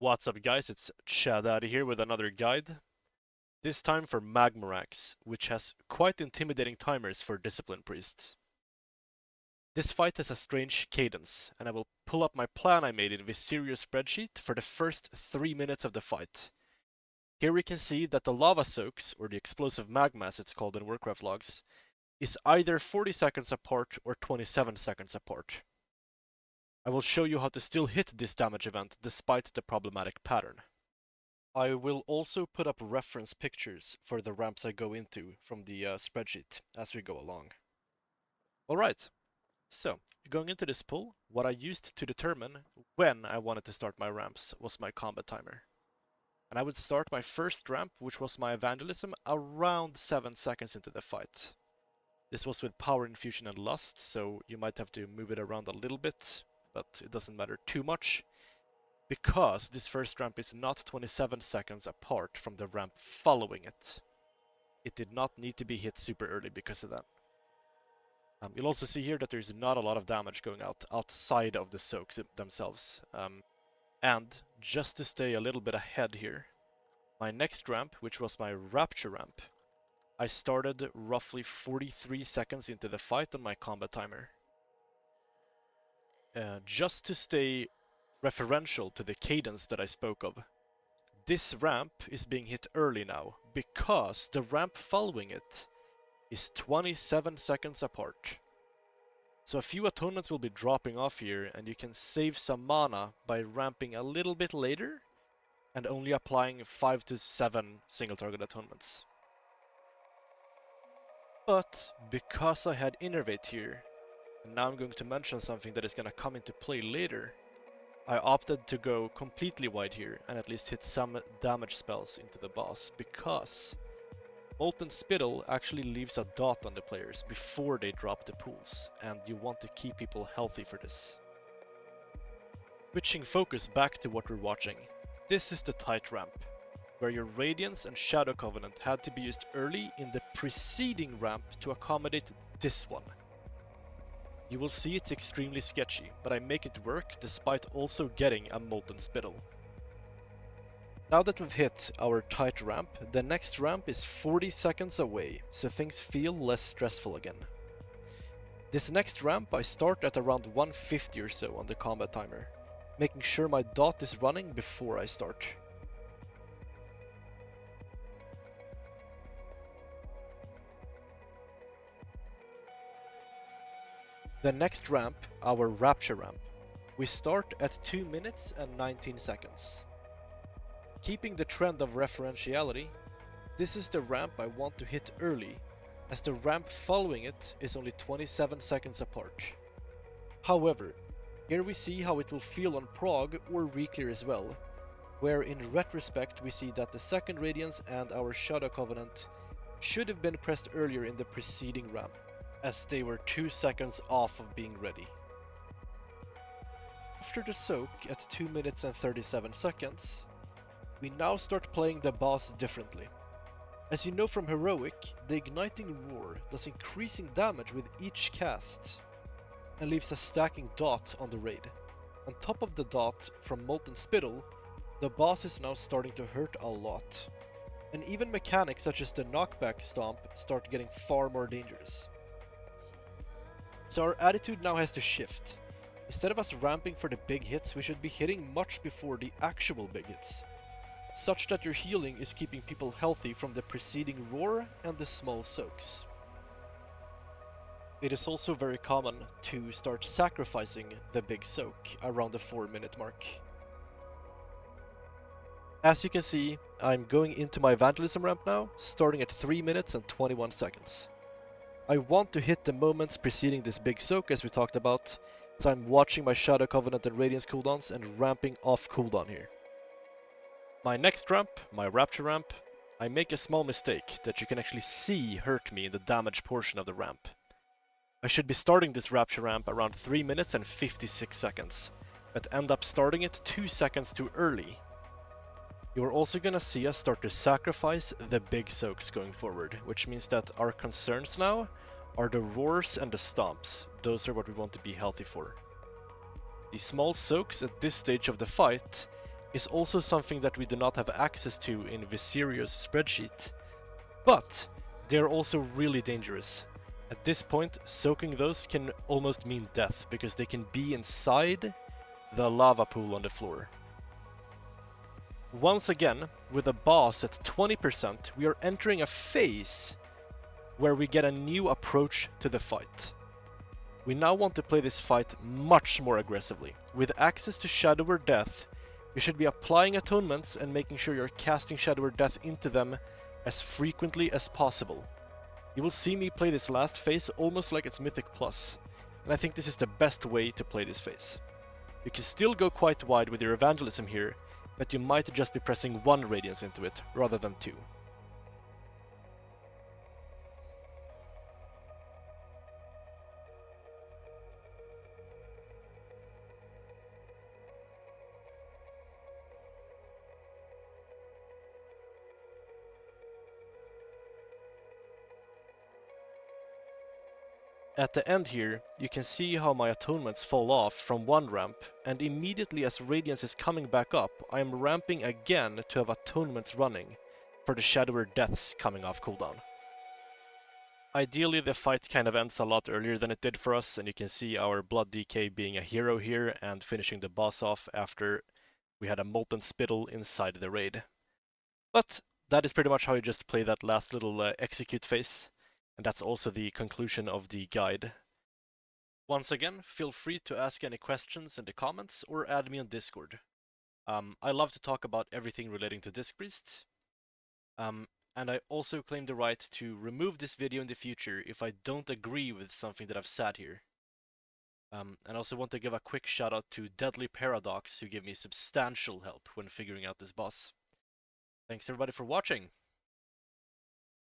What's up guys, it's Chad out here with another guide. This time for Magmorax, which has quite intimidating timers for Discipline Priests. This fight has a strange cadence, and I will pull up my plan I made in Viserio spreadsheet for the first 3 minutes of the fight. Here we can see that the lava soaks, or the explosive magma as it's called in Warcraft logs, is either 40 seconds apart or 27 seconds apart. I will show you how to still hit this damage event despite the problematic pattern. I will also put up reference pictures for the ramps I go into from the spreadsheet as we go along. Alright, so going into this pull, what I used to determine when I wanted to start my ramps was my combat timer. And I would start my first ramp, which was my evangelism, around 7 seconds into the fight. This was with power infusion and lust, so you might have to move it around a little bit, but it doesn't matter too much, because this first ramp is not 27 seconds apart from the ramp following it. It did not need to be hit super early because of that. You'll also see here that there's not a lot of damage going out outside of the soaks themselves. And just to stay a little bit ahead here, my next ramp, which was my Rapture ramp, I started roughly 43 seconds into the fight on my combat timer. Just to stay referential to the cadence that I spoke of, this ramp is being hit early now because the ramp following it is 27 seconds apart. So a few atonements will be dropping off here, and you can save some mana by ramping a little bit later and only applying 5 to 7 single target atonements. But because I had Innervate here, and now I'm going to mention something that is going to come into play later, I opted to go completely wide here and at least hit some damage spells into the boss, because Molten Spittle actually leaves a dot on the players before they drop the pools, and you want to keep people healthy for this. Switching focus back to what we're watching, this is the tight ramp, where your Radiance and Shadow Covenant had to be used early in the preceding ramp to accommodate this one. You will see it's extremely sketchy, but I make it work despite also getting a Molten Spittle. Now that we've hit our tight ramp, the next ramp is 40 seconds away, so things feel less stressful again. This next ramp I start at around 150 or so on the combat timer, making sure my dot is running before I start. The next ramp, our Rapture ramp, we start at 2 minutes and 19 seconds. Keeping the trend of referentiality, this is the ramp I want to hit early, as the ramp following it is only 27 seconds apart. However, here we see how it will feel on Prog or Reclear as well, where in retrospect we see that the second Radiance and our Shadow Covenant should have been pressed earlier in the preceding ramp, as they were 2 seconds off of being ready. After the soak at 2 minutes and 37 seconds, we now start playing the boss differently. As you know from Heroic, the Igniting Roar does increasing damage with each cast, and leaves a stacking dot on the raid. On top of the dot from Molten Spittle, the boss is now starting to hurt a lot, and even mechanics such as the knockback stomp start getting far more dangerous. So our attitude now has to shift. Instead of us ramping for the big hits, we should be hitting much before the actual big hits, such that your healing is keeping people healthy from the preceding roar and the small soaks. It is also very common to start sacrificing the big soak around the 4-minute mark. As you can see, I'm going into my Evangelism ramp now, starting at 3 minutes and 21 seconds. I want to hit the moments preceding this big soak as we talked about, so I'm watching my Shadow Covenant and Radiance cooldowns and ramping off cooldown here. My next ramp, my Rapture ramp, I make a small mistake that you can actually see hurt me in the damage portion of the ramp. I should be starting this Rapture ramp around 3 minutes and 56 seconds, but end up starting it 2 seconds too early. You are also gonna see us start to sacrifice the big soaks going forward, which means that our concerns now are the roars and the stomps. Those are what we want to be healthy for. The small soaks at this stage of the fight is also something that we do not have access to in Viserio's spreadsheet, but they are also really dangerous. At this point, soaking those can almost mean death, because they can be inside the lava pool on the floor. Once again, with the boss at 20%, we are entering a phase where we get a new approach to the fight. We now want to play this fight much more aggressively. With access to Shadow or Death, you should be applying atonements and making sure you're casting Shadow or Death into them as frequently as possible. You will see me play this last phase almost like it's Mythic Plus, and I think this is the best way to play this phase. You can still go quite wide with your Evangelism here, but you might just be pressing 1 Radiance into it rather than 2. At the end here, you can see how my atonements fall off from one ramp, and immediately as Radiance is coming back up, I am ramping again to have atonements running for the Shadower Deaths coming off cooldown. Ideally, the fight kind of ends a lot earlier than it did for us, and you can see our Blood DK being a hero here and finishing the boss off after we had a Molten Spittle inside the raid. But that is pretty much how you just play that last little execute phase. And that's also the conclusion of the guide. Once again, feel free to ask any questions in the comments or add me on Discord. I love to talk about everything relating to Disc Priest. And I also claim the right to remove this video in the future if I don't agree with something that I've said here. And I also want to give a quick shout out to Deadly Paradox, who gave me substantial help when figuring out this boss. Thanks everybody for watching!